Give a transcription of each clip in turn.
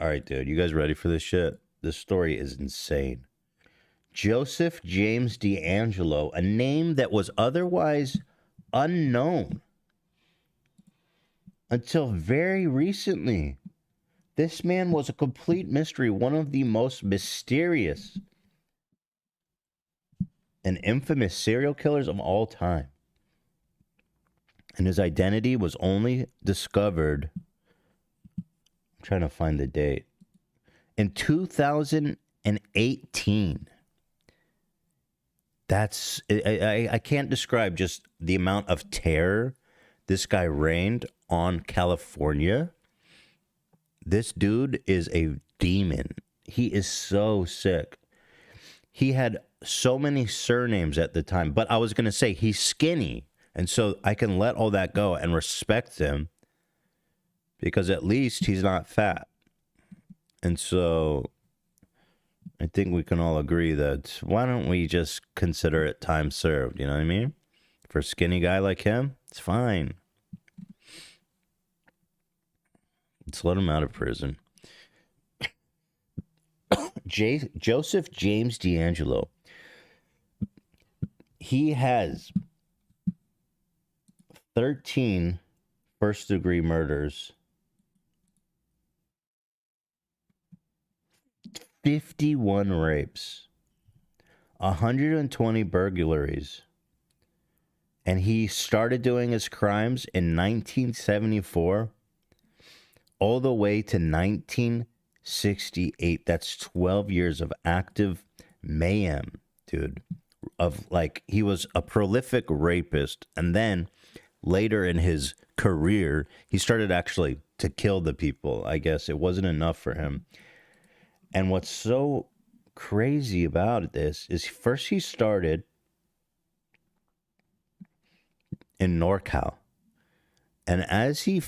All right, dude. You guys ready for this shit? This story is insane. Joseph James D'Angelo, a name that was otherwise unknown until very recently. This man was a complete mystery, one of the most mysterious and infamous serial killers of all time. And his identity was only discovered, I'm trying to find the date, in 2018. I can't describe just the amount of terror this guy reigned on California. This dude is a demon. He is so sick. He had so many surnames at the time, but I was going to say he's skinny. And so I can let all that go and respect him because at least he's not fat. And so I think we can all agree that why don't we just consider it time served? You know what I mean? For a skinny guy like him, it's fine. Let's let him out of prison. Joseph James D'Angelo. He has 13 first-degree murders, 51 rapes, 120 burglaries, and he started doing his crimes in 1974 all the way to 1968. That's 12 years of active mayhem, dude. Of like, he was a prolific rapist, and then later in his career, he started actually to kill the people. I guess it wasn't enough for him. And what's so crazy about this is first he started in NorCal. And as he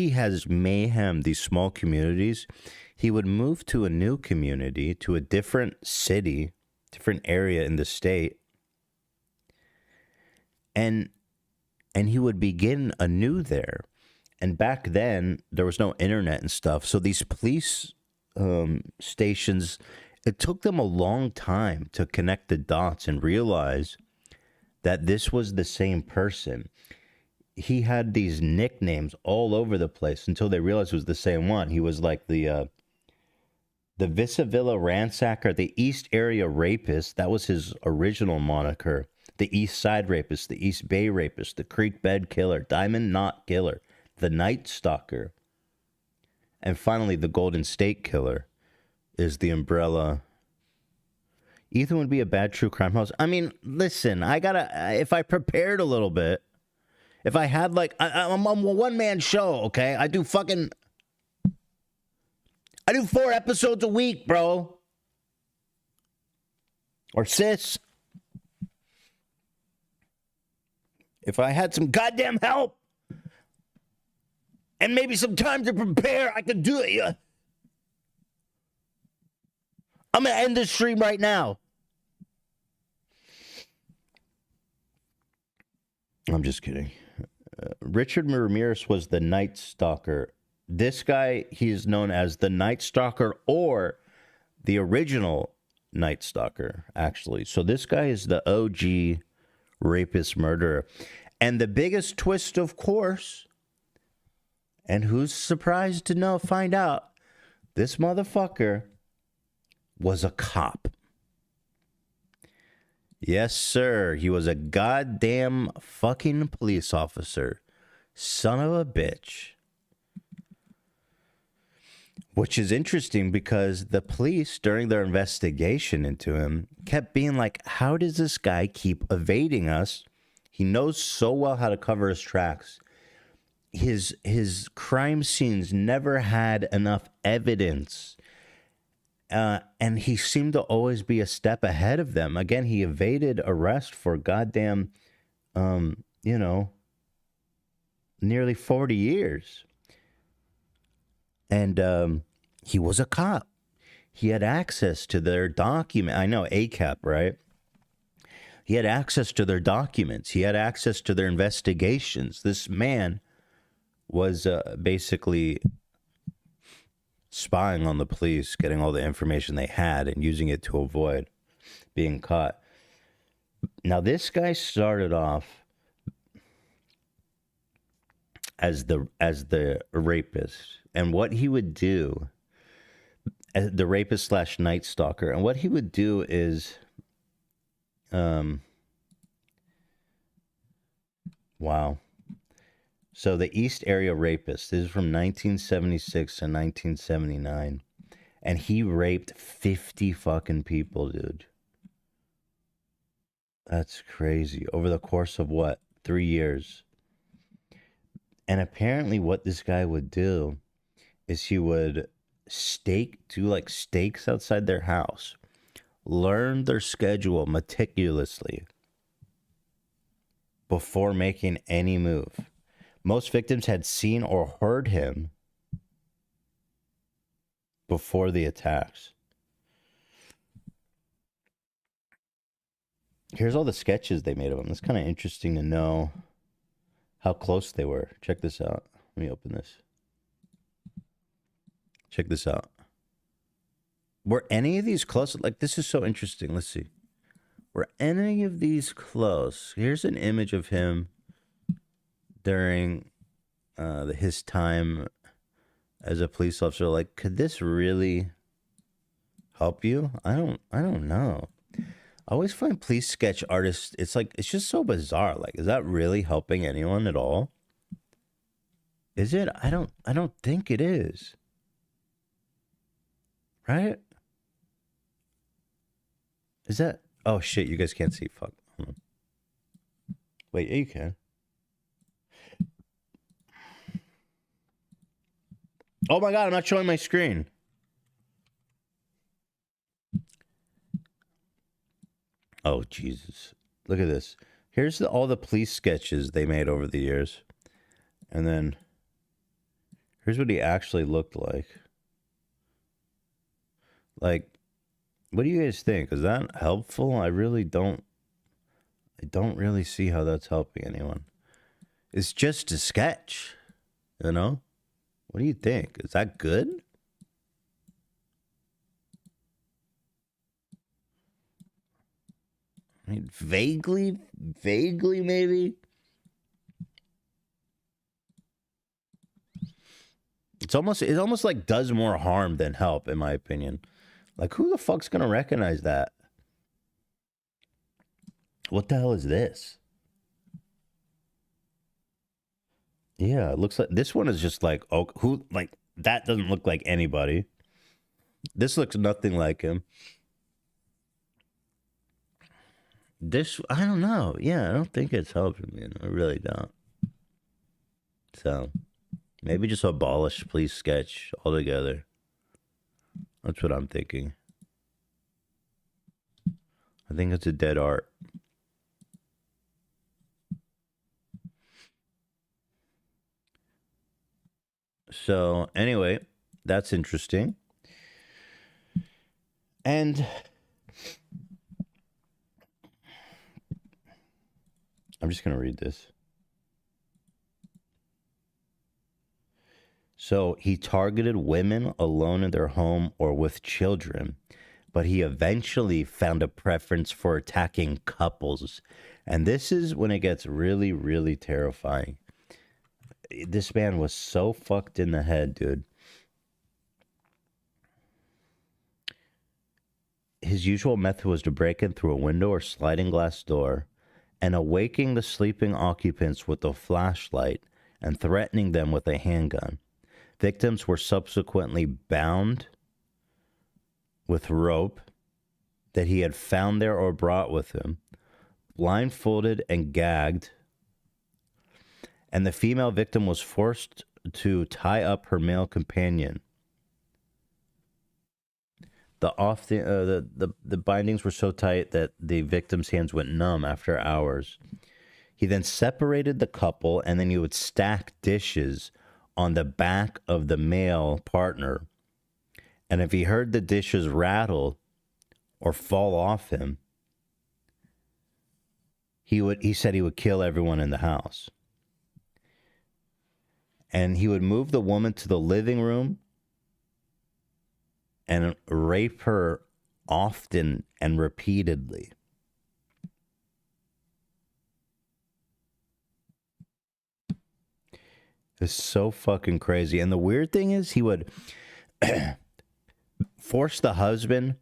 has mayhem these small communities, he would move to a new community, to a different city, different area in the state. And he would begin anew there. And back then, there was no internet and stuff. So these police stations, it took them a long time to connect the dots and realize that this was the same person. He had these nicknames all over the place until they realized it was the same one. He was like the Visavilla Ransacker, the East Area Rapist. That was his original moniker. The East Side Rapist, the East Bay Rapist, the Creek Bed Killer, Diamond Knot Killer, the Night Stalker. And finally, the Golden State Killer is the umbrella. Ethan would be a bad true crime host. I mean, listen, if I prepared a little bit, if I had like, I'm a one-man show, okay? I do 4 episodes a week, bro. Or sis. If I had some goddamn help and maybe some time to prepare, I could do it. I'm going to end this stream right now. I'm just kidding. Richard Ramirez was the Night Stalker. This guy, he's known as the Night Stalker or the original Night Stalker, actually. So this guy is the OG rapist murderer. And the biggest twist, of course, and who's surprised to find out, this motherfucker was a cop. Yes, sir. He was a goddamn fucking police officer. Son of a bitch. Which is interesting because the police, during their investigation into him, kept being like, how does this guy keep evading us? He knows so well how to cover his tracks. His crime scenes never had enough evidence. And he seemed to always be a step ahead of them. Again, he evaded arrest for goddamn, nearly 40 years. And he was a cop. He had access to their document. I know, ACAP, right? He had access to their documents. He had access to their investigations. This man was basically spying on the police, getting all the information they had and using it to avoid being caught. Now, this guy started off as the rapist, and what he would do, as the rapist slash night stalker, and what he would do is, wow. So the East Area Rapist, this is from 1976 to 1979. And he raped 50 fucking people, dude. That's crazy. Over the course of what? 3 years. And apparently what this guy would do is he would do like stakes outside their house, learn their schedule meticulously before making any move. Most victims had seen or heard him before the attacks. Here's all the sketches they made of him. It's kind of interesting to know how close they were. Check this out. Let me open this. Check this out. Were any of these close? Like, this is so interesting. Let's see. Were any of these close? Here's an image of him during his time as a police officer. Like, could this really help you? I don't know. I always find police sketch artists, it's just so bizarre. Like, is that really helping anyone at all? Is it? I don't think it is. Right? Is that? Oh shit, you guys can't see. Fuck. Hold on. Wait, yeah, you can. Oh my god, I'm not showing my screen. Oh Jesus. Look at this. Here's all the police sketches they made over the years. And then here's what he actually looked like. Like, what do you guys think? Is that helpful? I don't really see how that's helping anyone. It's just a sketch, you know? What do you think? Is that good? I mean, vaguely maybe. It almost like does more harm than help, in my opinion. Like, who the fuck's gonna recognize that? What the hell is this? Yeah, it looks like this one is just like, oh, who, like, that doesn't look like anybody. This looks nothing like him. This, I don't know. Yeah, I don't think it's helping me. I really don't. So, maybe just abolish police sketch altogether. That's what I'm thinking. I think it's a dead art. So, anyway, that's interesting. And I'm just going to read this. So, he targeted women alone in their home or with children, but he eventually found a preference for attacking couples. And this is when it gets really, really terrifying. This man was so fucked in the head, dude. His usual method was to break in through a window or sliding glass door and awaking the sleeping occupants with a flashlight and threatening them with a handgun. Victims were subsequently bound with rope that he had found there or brought with him, blindfolded and gagged, and the female victim was forced to tie up her male companion. The bindings were so tight that the victim's hands went numb after hours. He then separated the couple, and then he would stack dishes on the back of the male partner. And if he heard the dishes rattle or fall off him, he said he would kill everyone in the house. And he would move the woman to the living room and rape her often and repeatedly. It's so fucking crazy. And the weird thing is, he would force the husband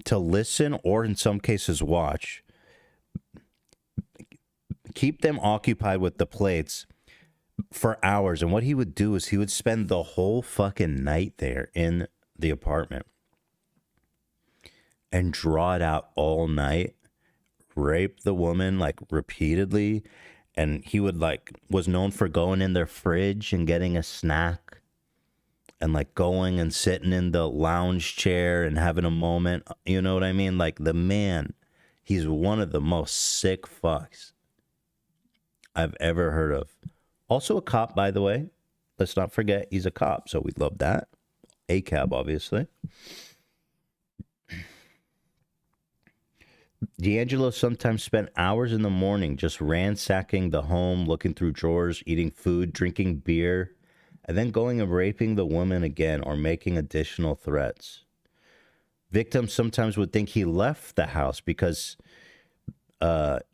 to listen, or in some cases watch, keep them occupied with the plates for hours. And what he would do is he would spend the whole fucking night there in the apartment and draw it out all night, rape the woman like repeatedly. And he would was known for going in their fridge and getting a snack and going and sitting in the lounge chair and having a moment. You know what I mean? Like, the man, he's one of the most sick fucks I've ever heard of. Also a cop, by the way. Let's not forget, he's a cop, so we love that. A cab, obviously. D'Angelo sometimes spent hours in the morning just ransacking the home, looking through drawers, eating food, drinking beer, and then going and raping the woman again or making additional threats. Victims sometimes would think he left the house because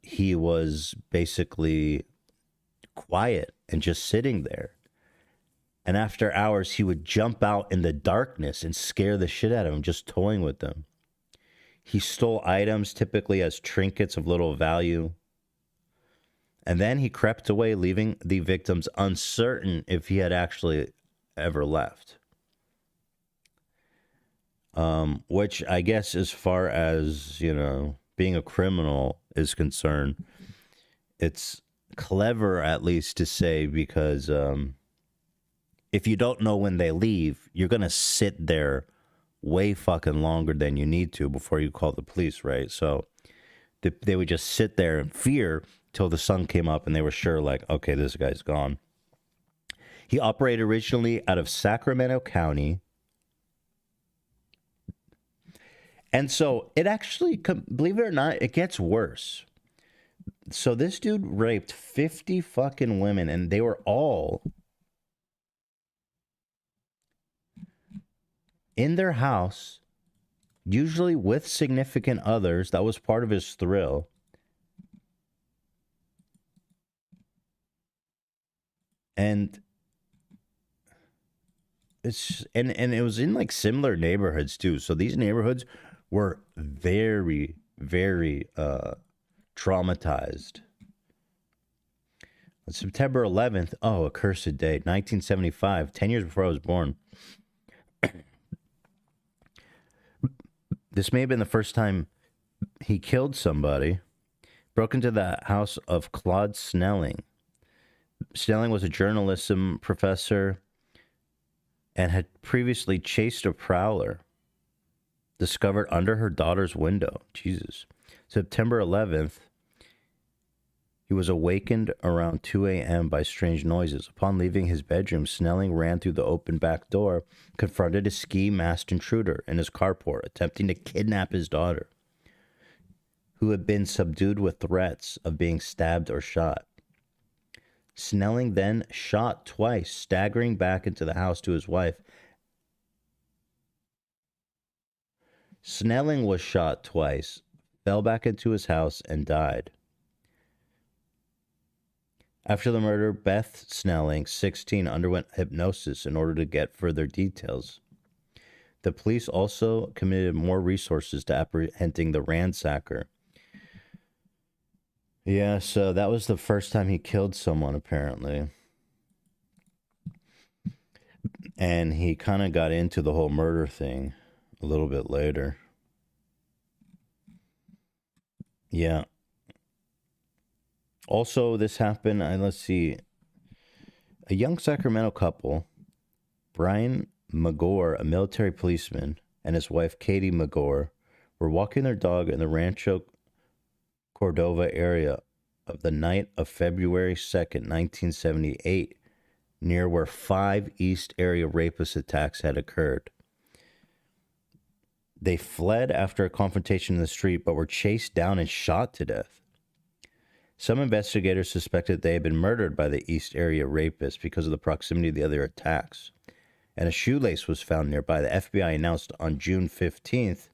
he was basically quiet and just sitting there. And after hours, he would jump out in the darkness and scare the shit out of him, just toying with them. He stole items, typically as trinkets of little value. And then he crept away, leaving the victims uncertain if he had actually ever left. Which I guess, as far as, being a criminal is concerned, it's clever, at least, to say, because if you don't know when they leave, you're going to sit there way fucking longer than you need to before you call the police, right? So they would just sit there in fear till the sun came up and they were sure, okay, this guy's gone. He operated originally out of Sacramento County. And so it actually, believe it or not, it gets worse. So this dude raped 50 fucking women, and they were all in their house, usually with significant others. That was part of his thrill. And it was in similar neighborhoods too. So these neighborhoods were very, very traumatized. On September 11th, oh, accursed date, 1975, 10 years before I was born. This may have been the first time he killed somebody. Broke into the house of Claude Snelling. Snelling was a journalism professor and had previously chased a prowler discovered under her daughter's window. Jesus. September 11th, he was awakened around 2 a.m. by strange noises. Upon leaving his bedroom, Snelling ran through the open back door, confronted a ski-masked intruder in his carport, attempting to kidnap his daughter, who had been subdued with threats of being stabbed or shot. Snelling then shot twice, staggering back into the house to his wife. Snelling was shot twice, fell back into his house, and died. After the murder, Beth Snelling, 16, underwent hypnosis in order to get further details. The police also committed more resources to apprehending the ransacker. Yeah, so that was the first time he killed someone, apparently. And he kind of got into the whole murder thing a little bit later. Yeah. Also, this happened, let's see, a young Sacramento couple, Brian McGore, a military policeman, and his wife, Katie McGore, were walking their dog in the Rancho Cordova area of the night of February 2nd, 1978, near where 5 East Area rapist attacks had occurred. They fled after a confrontation in the street, but were chased down and shot to death. Some investigators suspected they had been murdered by the East Area rapists because of the proximity of the other attacks and a shoelace was found nearby. The FBI announced on June 15th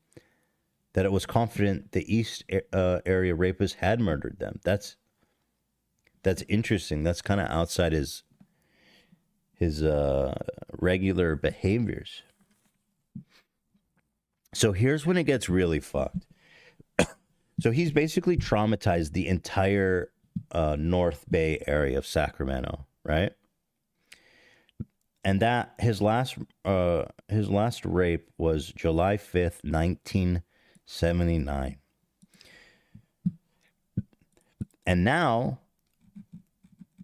that it was confident the East area rapist had murdered them. That's interesting. That's kind of outside his regular behaviors. So here's when it gets really fucked. So he's basically traumatized the entire North Bay area of Sacramento, right? And that his last rape was July 5th, 1979. And now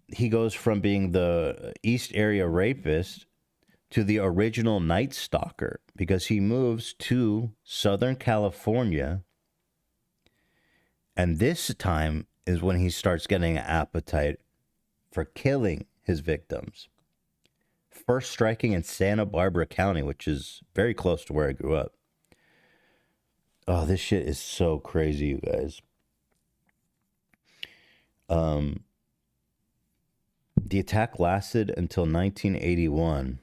he goes from being the East area rapist to the original Night Stalker, because he moves to Southern California. And this time is when he starts getting an appetite for killing his victims. First striking in Santa Barbara County, which is very close to where I grew up. Oh, this shit is so crazy, you guys. The attack lasted until 1981.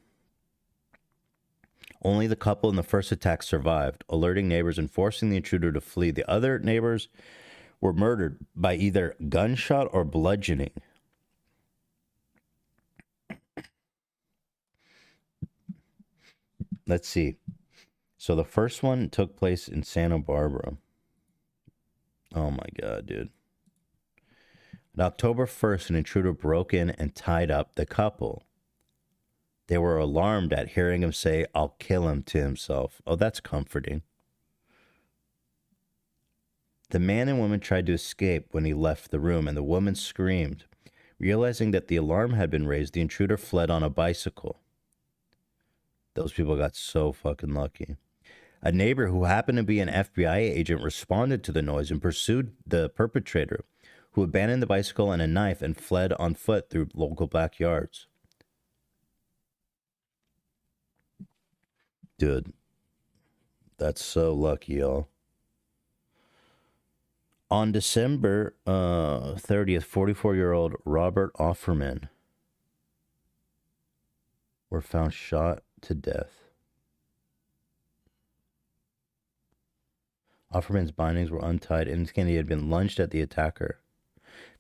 Only the couple in the first attack survived, alerting neighbors and forcing the intruder to flee. The other neighbors were murdered by either gunshot or bludgeoning. Let's see. So the first one took place in Santa Barbara. Oh my God, dude. On October 1st, an intruder broke in and tied up the couple. They were alarmed at hearing him say, "I'll kill him," to himself. Oh, that's comforting. The man and woman tried to escape when he left the room, and the woman screamed. Realizing that the alarm had been raised, the intruder fled on a bicycle. Those people got so fucking lucky. A neighbor who happened to be an FBI agent responded to the noise and pursued the perpetrator, who abandoned the bicycle and a knife and fled on foot through local backyards. Dude, that's so lucky, y'all. On December 30th, 44-year-old Robert Offerman were found shot to death. Offerman's bindings were untied, indicating he had been lunged at the attacker.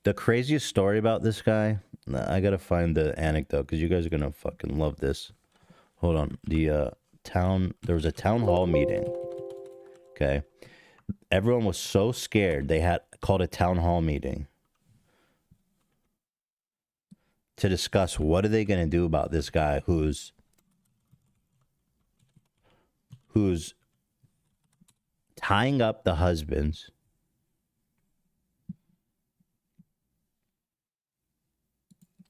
The craziest story about this guy, I gotta find the anecdote because you guys are gonna fucking love this. Hold on. There was a town hall meeting. Okay. Everyone was so scared they had called a town hall meeting to discuss what are they gonna do about this guy who's tying up the husbands.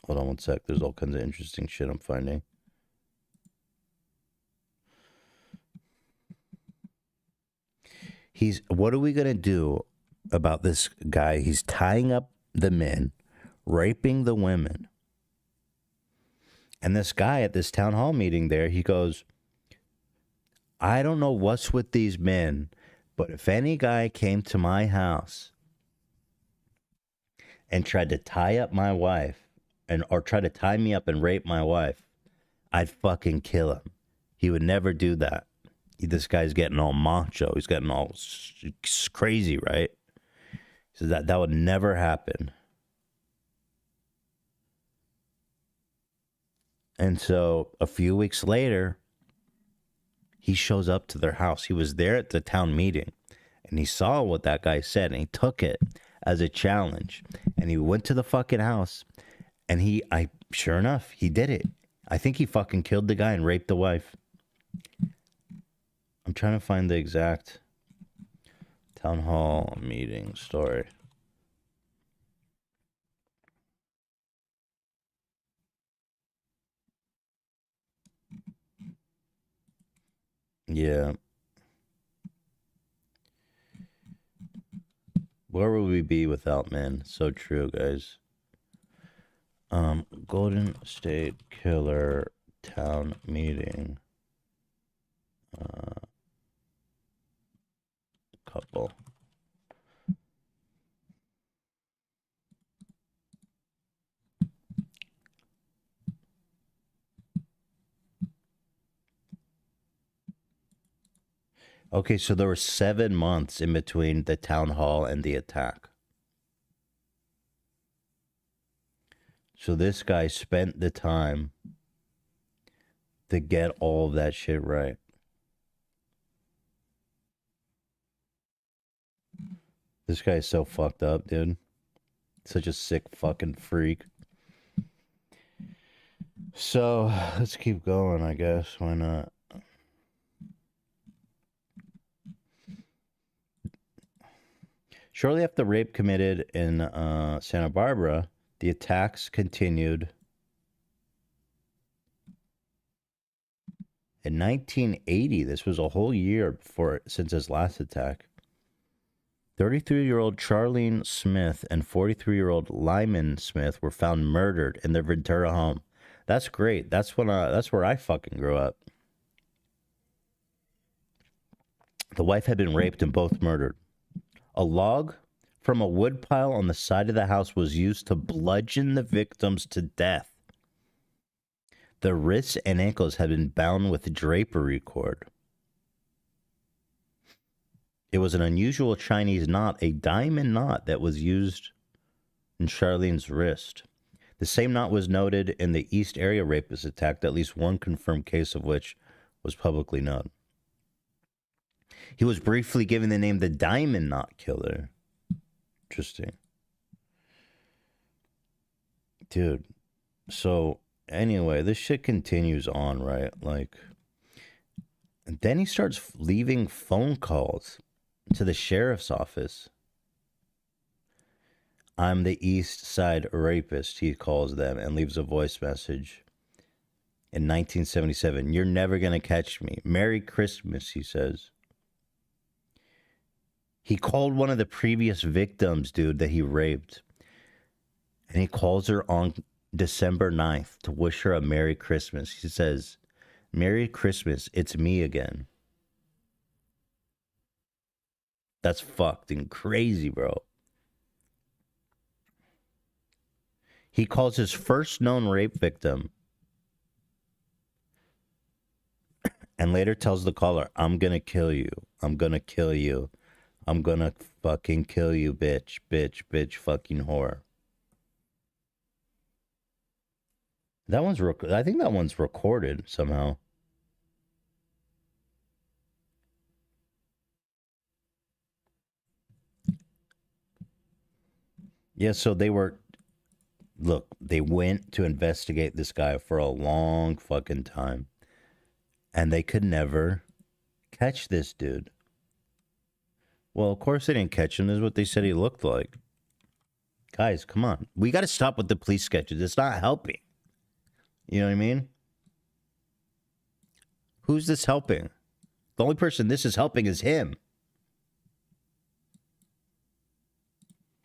Hold on one sec. There's all kinds of interesting shit I'm finding. What are we going to do about this guy? He's tying up the men, raping the women. And this guy at this town hall meeting there, he goes, "I don't know what's with these men, but if any guy came to my house and tried to tie up my wife or try to tie me up and rape my wife, I'd fucking kill him. He would never do that." This guy's getting all macho. He's getting all crazy, right? So that would never happen. And so a few weeks later, he shows up to their house. He was there at the town meeting, and he saw what that guy said, and he took it as a challenge. And he went to the fucking house, and sure enough, he did it. I think he fucking killed the guy and raped the wife. I'm trying to find the exact town hall meeting story. Yeah. Where would we be without men? So true, guys. Golden State Killer town meeting. Couple. Okay, so there were 7 months in between the town hall and the attack. So this guy spent the time to get all of that shit right. This guy is so fucked up, dude. Such a sick fucking freak. So, let's keep going, I guess. Why not? Shortly after the rape committed in Santa Barbara, the attacks continued. In 1980, this was a whole year since his last attack. 33-year-old Charlene Smith and 43-year-old Lyman Smith were found murdered in their Ventura home. That's great. That's where I fucking grew up. The wife had been raped and both murdered. A log from a wood pile on the side of the house was used to bludgeon the victims to death. The wrists and ankles had been bound with drapery cord. It was an unusual Chinese knot, a diamond knot that was used in Charlene's wrist. The same knot was noted in the East Area rapist attack, at least one confirmed case of which was publicly known. He was briefly given the name the Diamond Knot Killer. Interesting. Dude, so anyway, this shit continues on, right? Like, and then he starts leaving phone calls to the sheriff's office. I'm the East Side rapist, he calls them, and leaves a voice message. In 1977, you're never going to catch me. Merry Christmas, he says. He called one of the previous victims, dude, that he raped. And he calls her on December 9th to wish her a Merry Christmas. He says, Merry Christmas, it's me again. That's fucked and crazy, bro. He calls his first known rape victim and later tells the caller, I'm going to kill you. I'm going to kill you. I'm going to fucking kill you, bitch, bitch, bitch, fucking whore. That one's, I think that one's recorded somehow. Yeah, so they were, look, they went to investigate this guy for a long fucking time. And they could never catch this dude. Well, of course they didn't catch him. This is what they said he looked like. Guys, come on. We got to stop with the police sketches. It's not helping. You know what I mean? Who's this helping? The only person this is helping is him.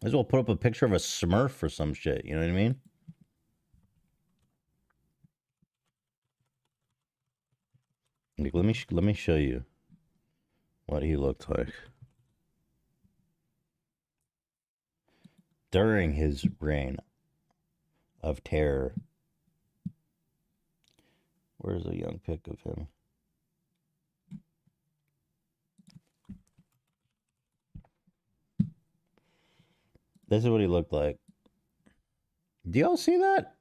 Might as well put up a picture of a Smurf or some shit. You know what I mean? Like, let me show you what he looked like during his reign of terror. Where's a young pic of him? This is what he looked like. Do y'all see that?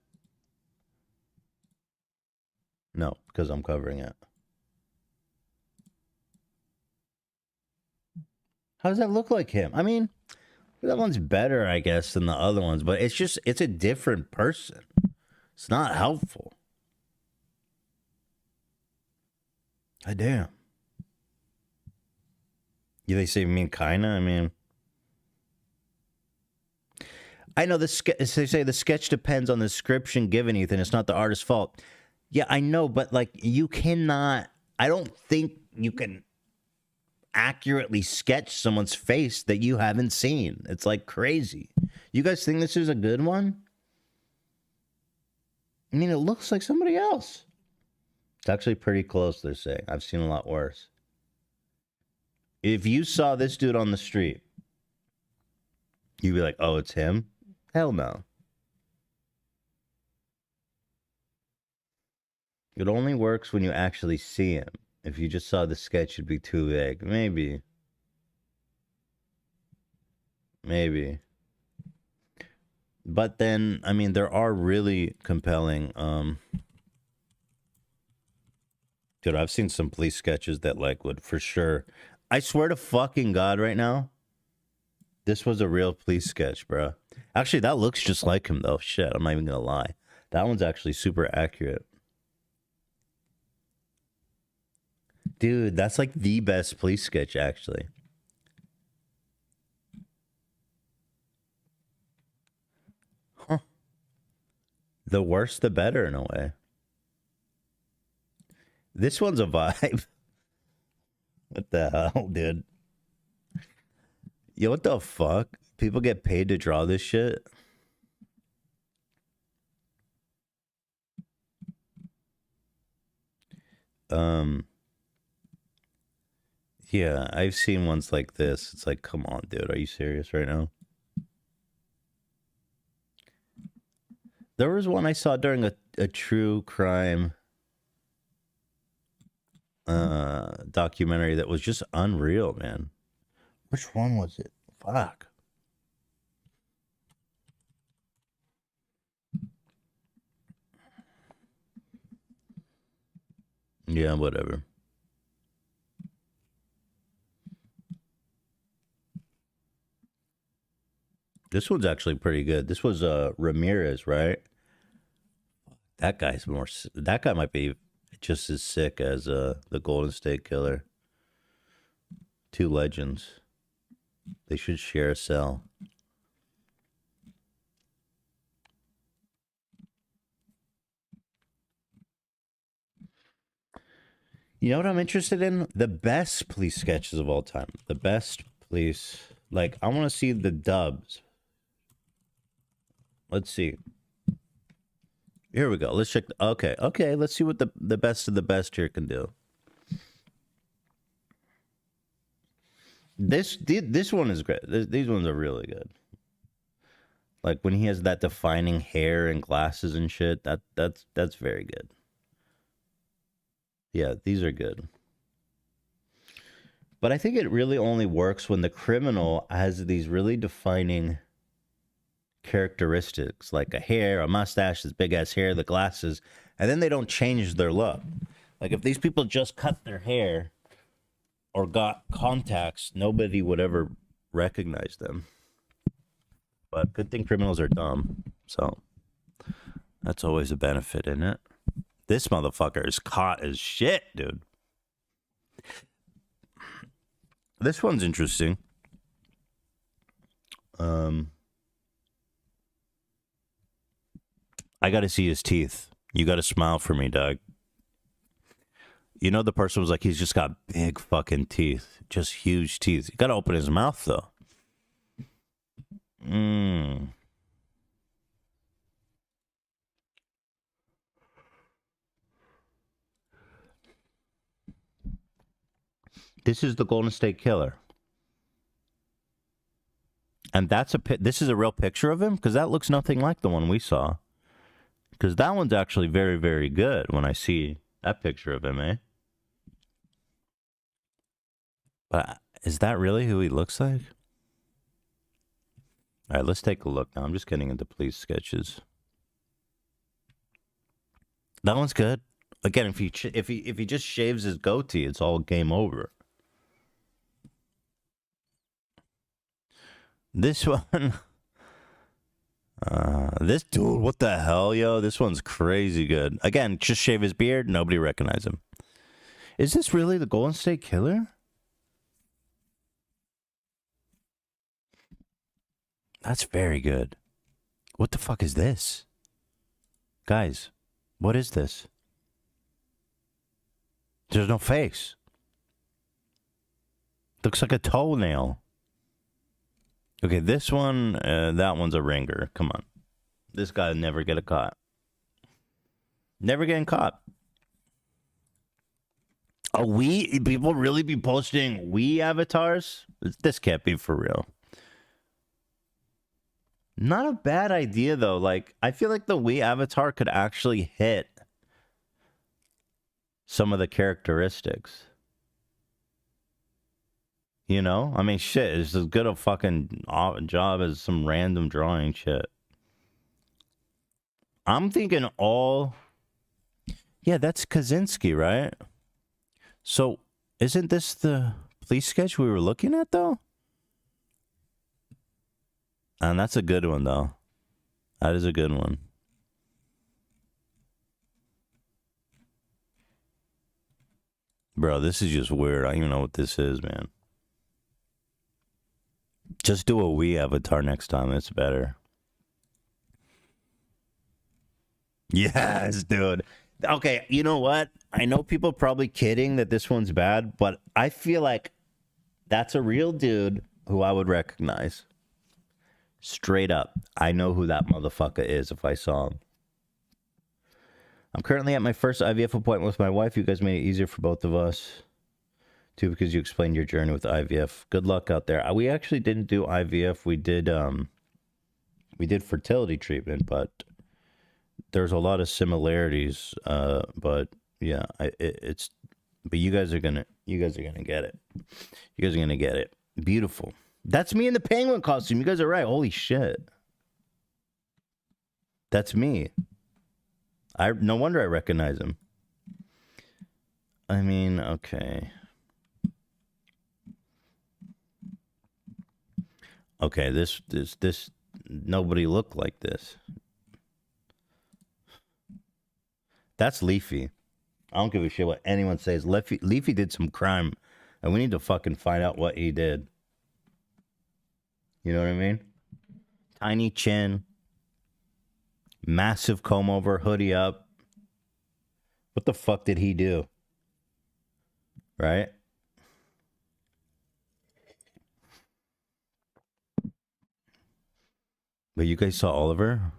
No, because I'm covering it. How does that look like him? I mean, that one's better, I guess, than the other ones, but it's a different person. It's not helpful. God damn. Yeah, they say, mean, kinda? I mean, I know they say the sketch depends on the description given, Ethan. It's not the artist's fault. Yeah, I know, but like, you cannot, I don't think you can accurately sketch someone's face that you haven't seen. It's like crazy. You guys think this is a good one? I mean, it looks like somebody else. It's actually pretty close, they're saying. I've seen a lot worse. If you saw this dude on the street, you'd be like, oh, it's him? Hell no. It only works when you actually see him. If you just saw the sketch, it'd be too vague. Maybe. Maybe. But then, I mean, there are really compelling, dude, I've seen some police sketches that, like, would for sure. I swear to fucking God right now, this was a real police sketch, bro. Actually, that looks just like him, though. Shit, I'm not even gonna lie. That one's actually super accurate. Dude, that's like the best police sketch, actually. Huh. The worse, the better, in a way. This one's a vibe. What the hell, dude? Yo, what the fuck? People get paid to draw this shit? Yeah, I've seen ones like this. It's like, come on, dude. Are you serious right now? There was one I saw during a true crime documentary that was just unreal, man. Which one was it? Fuck. Yeah, whatever. This one's actually pretty good. This was Ramirez, right? That guy's more. That guy might be just as sick as the Golden State Killer. Two legends. They should share a cell. You know what I'm interested in? The best police sketches of all time. The best police. Like, I want to see the dubs. Let's see. Here we go. Let's check. Okay. Let's see what the best of the best here can do. This one is great. These ones are really good. Like when he has that defining hair and glasses and shit. That's very good. Yeah, these are good. But I think it really only works when the criminal has these really defining characteristics, like a hair, a mustache, this big ass hair, the glasses, and then they don't change their look. Like if these people just cut their hair or got contacts, nobody would ever recognize them. But good thing criminals are dumb, so that's always a benefit, isn't it? This motherfucker is caught as shit, dude. This one's interesting. I got to see his teeth. You got to smile for me, Doug. You know, the person was like, he's just got big fucking teeth. Just huge teeth. You got to open his mouth, though. This is the Golden State Killer. And this is a real picture of him? Because that looks nothing like the one we saw. Because that one's actually very, very good when I see that picture of him, eh? But is that really who he looks like? All right, let's take a look now. I'm just getting into police sketches. That one's good. Again, if he just shaves his goatee, it's all game over. This one, this dude, what the hell, yo? This one's crazy good. Again, just shave his beard, nobody recognize him. Is this really the Golden State Killer? That's very good. What the fuck is this? Guys, what is this? There's no face. Looks like a toenail. Okay, this one, that one's a ringer. Come on. This guy never get a caught. Never getting caught. Are people really be posting Wii avatars? This can't be for real. Not a bad idea, though. Like, I feel like the Wii avatar could actually hit. some of the characteristics. You know? I mean, shit, it's as good a fucking job as some random drawing shit. I'm thinking all... Yeah, that's Kaczynski, right? So, isn't this the police sketch we were looking at, though? And that's a good one, though. That is a good one. Bro, this is just weird. I don't even know what this is, man. Just do a Wii avatar next time. It's better. Yes, dude. Okay, you know what? I know people probably kidding that this one's bad, but I feel like that's a real dude who I would recognize. Straight up. I know who that motherfucker is if I saw him. I'm currently at my first IVF appointment with my wife. You guys made it easier for both of us. Too, because you explained your journey with IVF. Good luck out there. We actually didn't do IVF. We did fertility treatment, but there's a lot of similarities. But yeah, but you guys are gonna get it. You guys are gonna get it. Beautiful. That's me in the penguin costume. You guys are right. Holy shit. That's me. No wonder I recognize him. I mean, okay. Okay, this nobody looked like this. That's Leafy. I don't give a shit what anyone says. Leafy did some crime, and we need to fucking find out what he did. You know what I mean? Tiny chin, massive comb over, hoodie up. What the fuck did he do? Right? But you guys saw Oliver?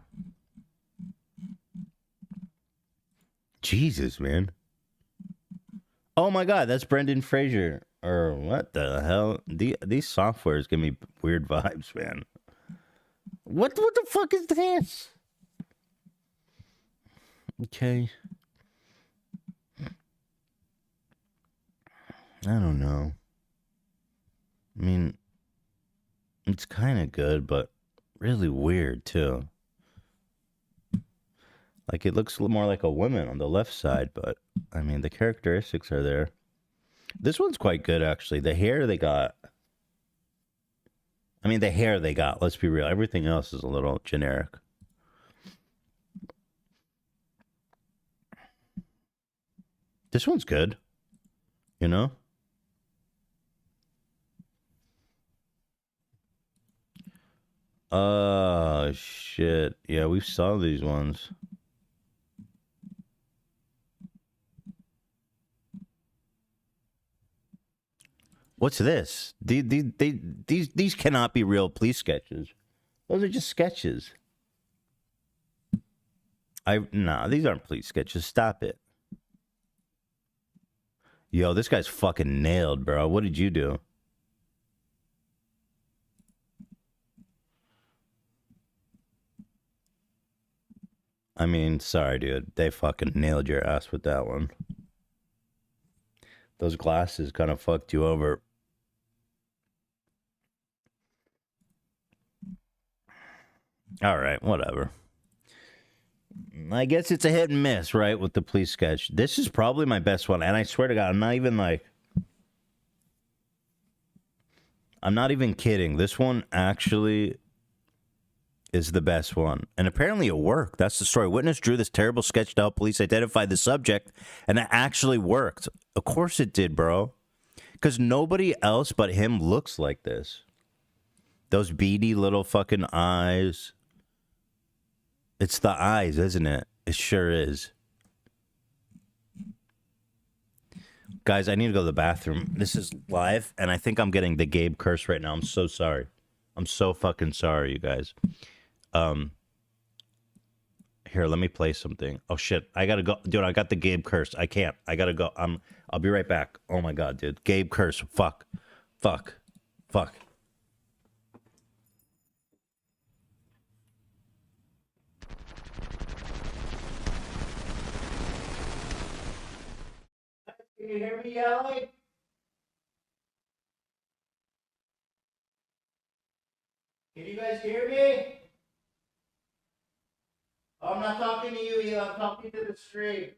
Jesus, man. Oh my god, that's Brendan Fraser. Or what the hell? These softwares give me weird vibes, man. What the fuck is this? Okay. I don't know. I mean, it's kind of good, but really weird, too. Like, it looks a little more like a woman on the left side, but, I mean, the characteristics are there. This one's quite good, actually. The hair they got... I mean, the hair they got, let's be real. Everything else is a little generic. This one's good. You know? Oh, shit. Yeah, we saw these ones. What's this? These cannot be real police sketches. Those are just sketches. Nah, these aren't police sketches. Stop it. Yo, this guy's fucking nailed, bro. What did you do? I mean, sorry, dude. They fucking nailed your ass with that one. Those glasses kind of fucked you over. All right, whatever. I guess it's a hit and miss, right, with the police sketch. This is probably my best one, and I swear to God, I'm not even kidding. This one actually is the best one. And apparently it worked. That's the story. Witness drew this terrible sketch to help police identify the subject, and it actually worked. Of course it did, bro. Because nobody else but him looks like this. Those beady little fucking eyes. It's the eyes, isn't it? It sure is. Guys, I need to go to the bathroom. This is live, and I think I'm getting the Gabe curse right now. I'm so sorry. I'm so fucking sorry, you guys. Here, let me play something. Oh, shit. I gotta go. Dude, I got the Gabe curse. I can't. I gotta go. I'll be right back. Oh, my God, dude. Gabe curse. Fuck. Fuck. Fuck. you hear me yelling? Can you guys hear me? Oh, I'm not talking to you, Eli. I'm talking to the street.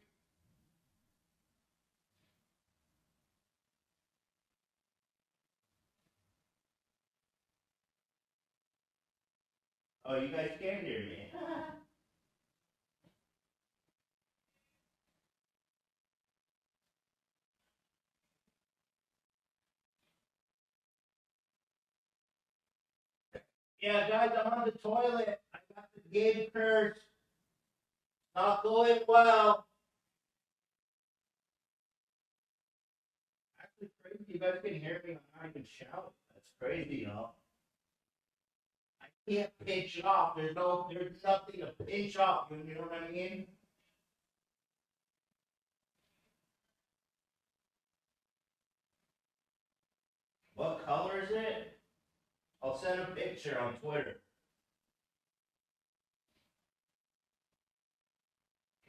Oh, you guys can hear me. Yeah, guys, I'm on the toilet. I got the Gabe curse. Not going well. Actually, crazy. You guys can hear me. I'm not even shouting. That's crazy, y'all. I can't pinch off. There's nothing to pinch off. You know what I mean? What color is it? I'll send a picture on Twitter.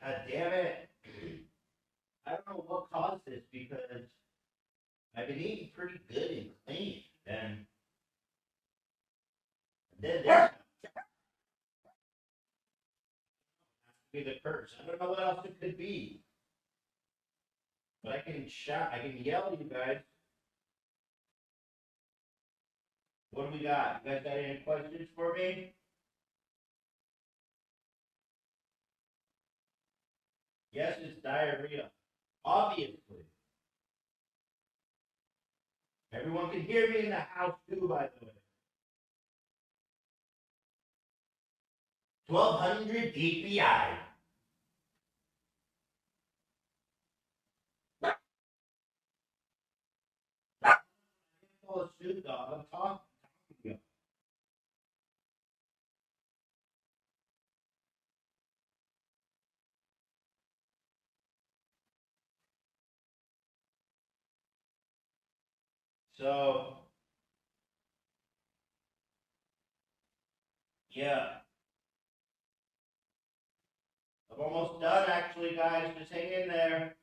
God damn it. I don't know what caused this because I've been eating pretty good and clean. And then there's be the curse. I don't know what else it could be. But I can shout, I can yell at you guys. What do we got? You guys got any questions for me? Yes, it's diarrhea. Obviously. Everyone can hear me in the house too, by the way. 1200 DPI. Full of Snoop Dogg. I'm talking to you. So, yeah. I'm almost done, actually, guys. Just hang in there.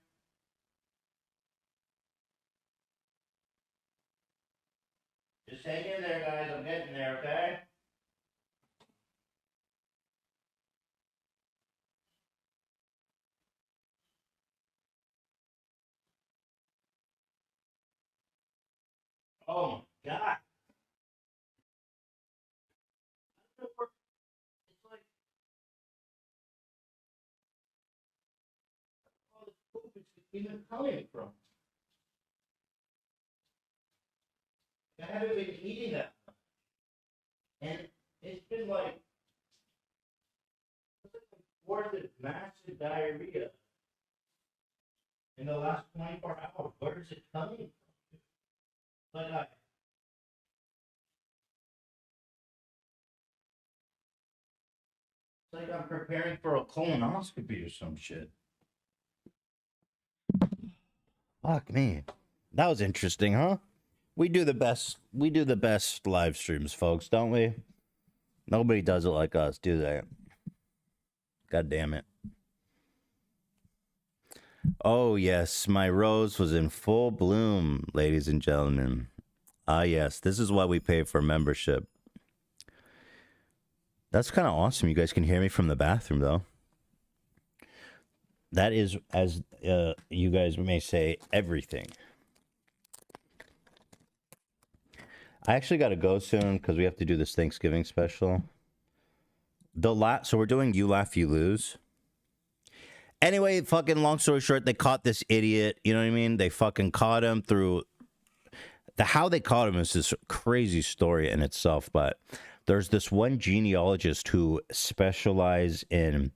Just hang in there, guys. I'm getting there, okay? Oh my God. It's like all this poop is even coming from. I haven't been eating that. And it's been like, fourth of massive diarrhea in the last 24 hours. Where is it coming from? Like it's like I'm preparing for a colonoscopy or some shit. Fuck me. That was interesting, huh? We do the best. We do the best live streams, folks, don't we? Nobody does it like us, do they? God damn it. Oh, yes, my rose was in full bloom, ladies and gentlemen. Ah, yes, this is why we pay for membership. That's kind of awesome. You guys can hear me from the bathroom, though. That is, as you guys may say, everything. I actually got to go soon because we have to do this Thanksgiving special. So we're doing You Laugh, You Lose. Anyway, fucking long story short, they caught this idiot. You know what I mean? They fucking caught him through... How they caught him is this crazy story in itself, but there's this one genealogist who specializes in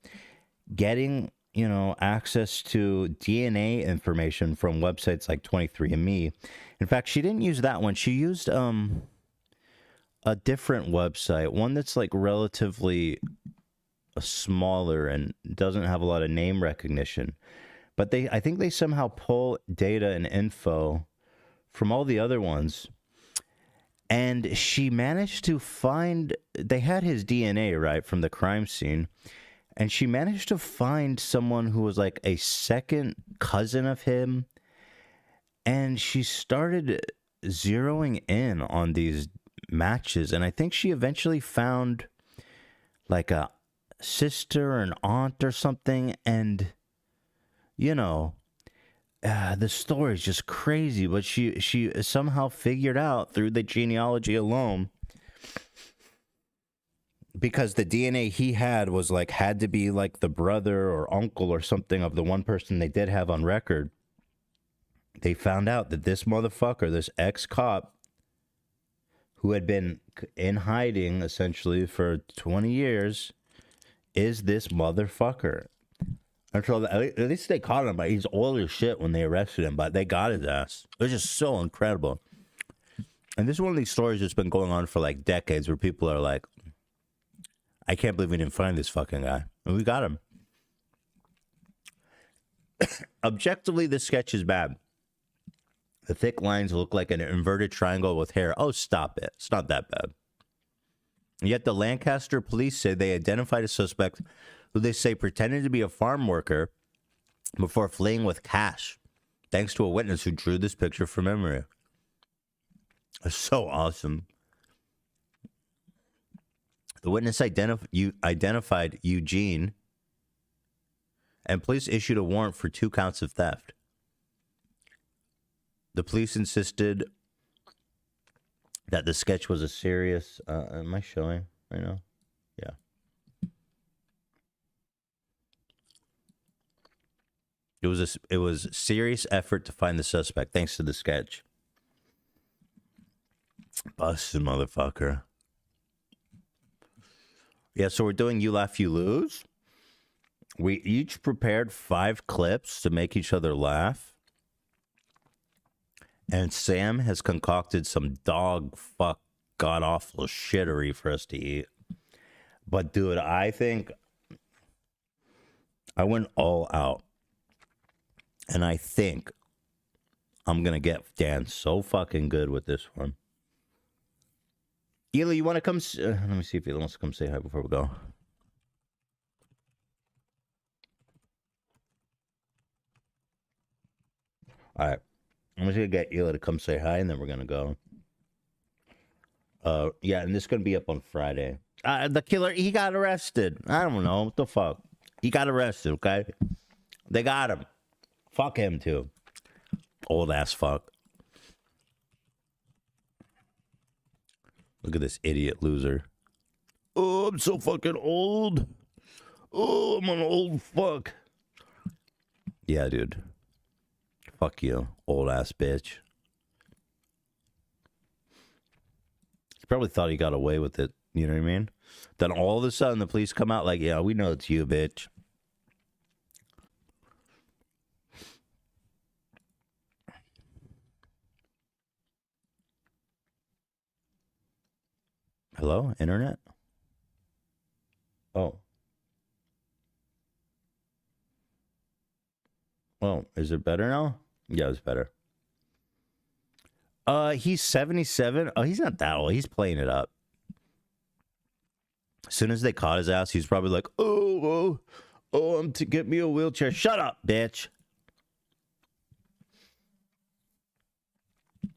getting, access to DNA information from websites like 23andMe. In fact, she didn't use that one. She used a different website, one that's like relatively smaller and doesn't have a lot of name recognition. But I think they somehow pull data and info from all the other ones. And she managed to find, they had his DNA, right, from the crime scene. And she managed to find someone who was like a second cousin of him. And she started zeroing in on these matches. And I think she eventually found like a sister or an aunt or something. And, you know, the story is just crazy. But she somehow figured out through the genealogy alone, because the DNA he had was like, had to be like the brother or uncle or something of the one person they did have on record. They found out that this motherfucker, this ex-cop, who had been in hiding essentially for 20 years, is this motherfucker. And so at least they caught him, but he's old as shit when they arrested him, but they got his ass. It was just so incredible. And this is one of these stories that's been going on for like decades, where people are like, I can't believe we didn't find this fucking guy. And we got him. Objectively, this sketch is bad. The thick lines look like an inverted triangle with hair. Oh, stop it. It's not that bad. Yet the Lancaster police say they identified a suspect who they say pretended to be a farm worker before fleeing with cash, thanks to a witness who drew this picture from memory. It's so awesome. The witness identified Eugene, and police issued a warrant for 2 counts of theft. The police insisted that the sketch was a serious... am I showing right now? Yeah. It was a serious effort to find the suspect, thanks to the sketch. Busted motherfucker. Yeah, so we're doing You Laugh, You Lose. We each prepared 5 clips to make each other laugh. And Sam has concocted some dog fuck god-awful shittery for us to eat. But, dude, I think I went all out. And I think I'm going to get Dan so fucking good with this one. Ela, you want to come... let me see if he wants to come say hi before we go. All right. I'm just going to get Ela to come say hi, and then we're going to go. Yeah, and this is going to be up on Friday. The killer, he got arrested. I don't know. What the fuck? He got arrested, okay? They got him. Fuck him, too. Old ass fuck. Look at this idiot loser. Oh, I'm so fucking old. Oh, I'm an old fuck. Yeah, dude. Fuck you, old ass bitch. He probably thought he got away with it. You know what I mean? Then all of a sudden the police come out like, yeah, we know it's you, bitch. Hello, internet? Oh. Oh, is it better now? Yeah, it's better. He's 77. Oh, he's not that old. He's playing it up. As soon as they caught his ass, he's probably like, to get me a wheelchair. Shut up, bitch.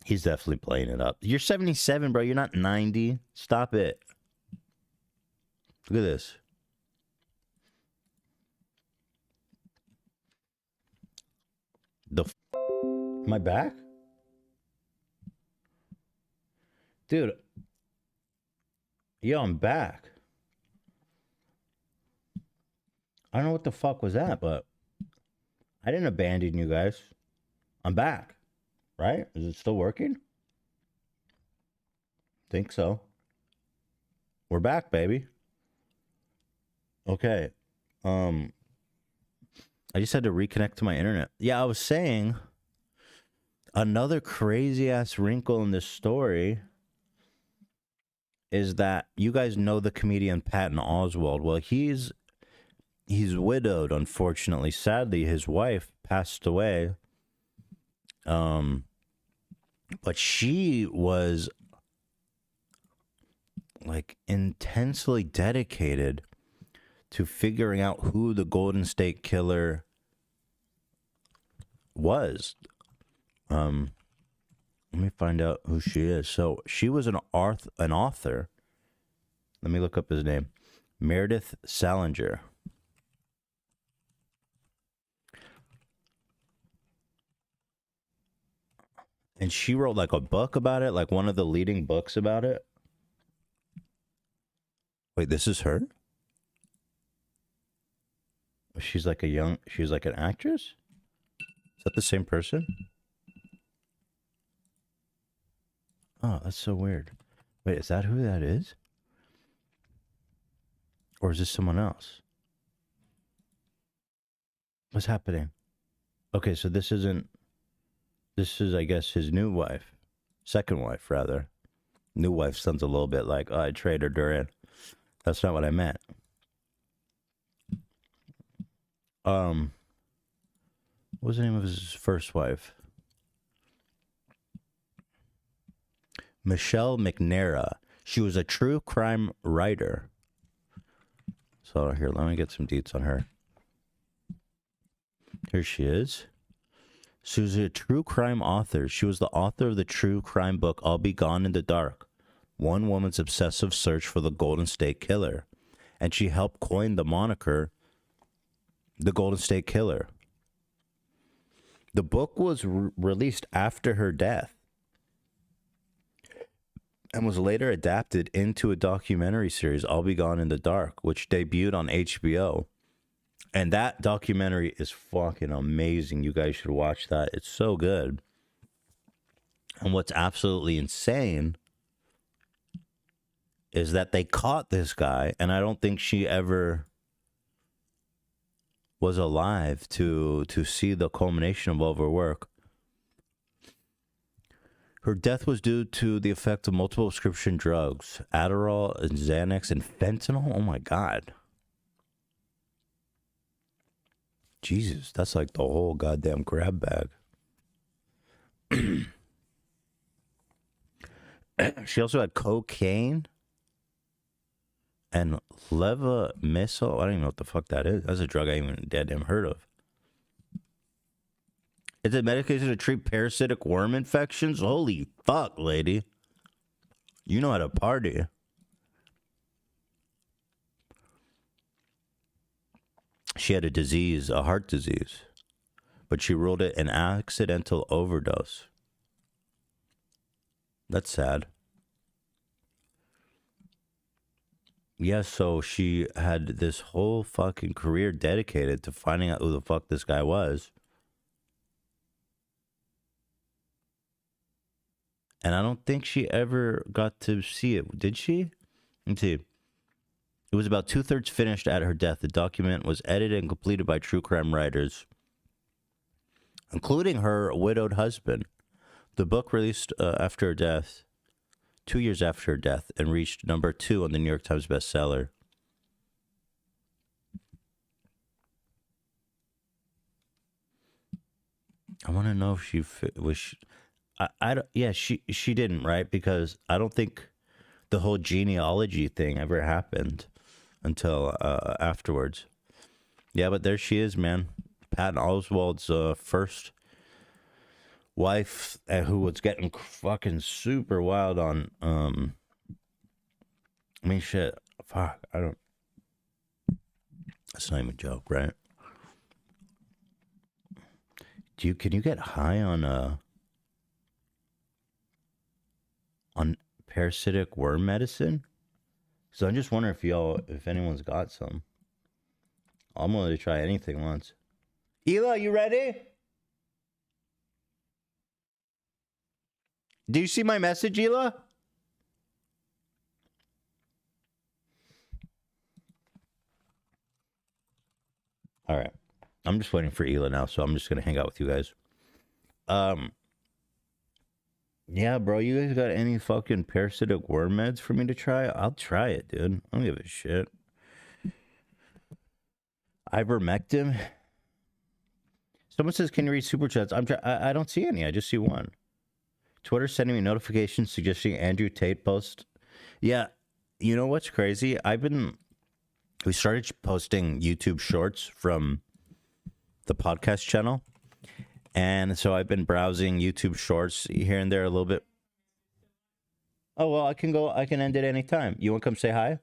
He's definitely playing it up. You're 77, bro. You're not 90. Stop it. Look at this. Am I back? Dude. Yo, I'm back. I don't know what the fuck was that, but I didn't abandon you guys. I'm back. Right? Is it still working? Think so. We're back, baby. Okay. I just had to reconnect to my internet. Yeah, I was saying another crazy ass wrinkle in this story is that you guys know the comedian Patton Oswalt. Well, he's widowed, unfortunately. Sadly, his wife passed away. But she was like intensely dedicated to figuring out who the Golden State Killer was. Let me find out who she is. So she was an author. Let me look up his name. Meredith Salinger. And she wrote like a book about it, like one of the leading books about it. Wait, this is her? She's like she's like an actress? Is that the same person? Oh, that's so weird. Wait, is that who that is? Or is this someone else? What's happening? Okay, so this is, I guess, his new wife. Second wife, rather. New wife sounds a little bit like, oh, I traded her in. That's not what I meant. What was the name of his first wife? Michelle McNamara. She was a true crime writer. So here, let me get some deets on her. Here she is. She was a true crime author. She was the author of the true crime book, I'll Be Gone in the Dark, one woman's obsessive search for the Golden State Killer. And she helped coin the moniker, the Golden State Killer. The book was released after her death and was later adapted into a documentary series, I'll Be Gone in the Dark, which debuted on HBO. And that documentary is fucking amazing. You guys should watch that. It's so good. And what's absolutely insane is that they caught this guy, and I don't think she ever was alive to see the culmination of all of her work. Her death was due to the effect of multiple prescription drugs, Adderall, and Xanax, and fentanyl. Oh my God. Jesus, that's like the whole goddamn grab bag. She also had cocaine and levamisole. I don't even know what the fuck that is. That's a drug I even never heard of. Is it medication to treat parasitic worm infections? Holy fuck, lady. You know how to party. She had a disease, a heart disease, but she ruled it an accidental overdose. That's sad. Yeah, so she had this whole fucking career dedicated to finding out who the fuck this guy was. And I don't think she ever got to see it. Did she? Let's see. It was about 2/3 finished at her death. The document was edited and completed by true crime writers, including her widowed husband. The book released after her death, 2 years after her death, and reached number 2 on the New York Times bestseller. I want to know if she was. Yeah, she didn't, right? Because I don't think the whole genealogy thing ever happened until afterwards. Yeah, but there she is, man. Patton Oswalt's first wife, who was getting fucking super wild on. I mean, shit. Fuck. I don't. That's not even a joke, right? Can you get high on parasitic worm medicine? So I'm just wondering if anyone's got some. I'm willing to try anything once. Hila, you ready? Do you see my message, Hila? All right. I'm just waiting for Hila now, so I'm just going to hang out with you guys. Yeah, bro, you guys got any fucking parasitic worm meds for me to try? I'll try it, dude. I don't give a shit. Ivermectin. Someone says, can you read super chats? I don't see any. I just see one. Twitter sending me notifications suggesting Andrew Tate post. Yeah, you know what's crazy? We started posting YouTube shorts from the podcast channel, And so I've been browsing YouTube Shorts here and there a little bit. Oh, well, I can end it anytime. You want to come say hi?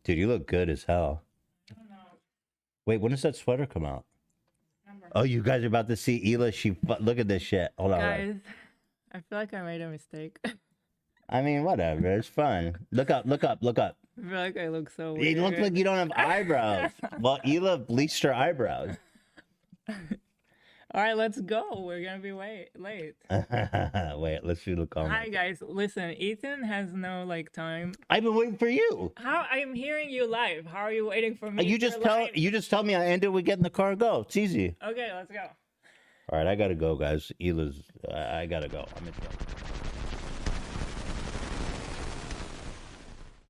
Dude, you look good as hell. I don't know. Wait, when does that sweater come out? Remember. Oh, you guys are about to see Hila. Look at this shit. Hold on. Guys, I feel like I made a mistake. I mean, whatever. It's fun. Look up, look up, look up. I feel like I look so weird. It looks like you don't have eyebrows. Well, Hila bleached her eyebrows. All right, let's go. We're gonna be late. Wait, let's see the comment. Hi guys, listen. Ethan has no time. I've been waiting for you. How I'm hearing you live. How are you waiting for me? You just tell me I ended. We get in the car and go. It's easy. Okay, let's go. All right, I gotta go, guys. I gotta go. I'm in trouble.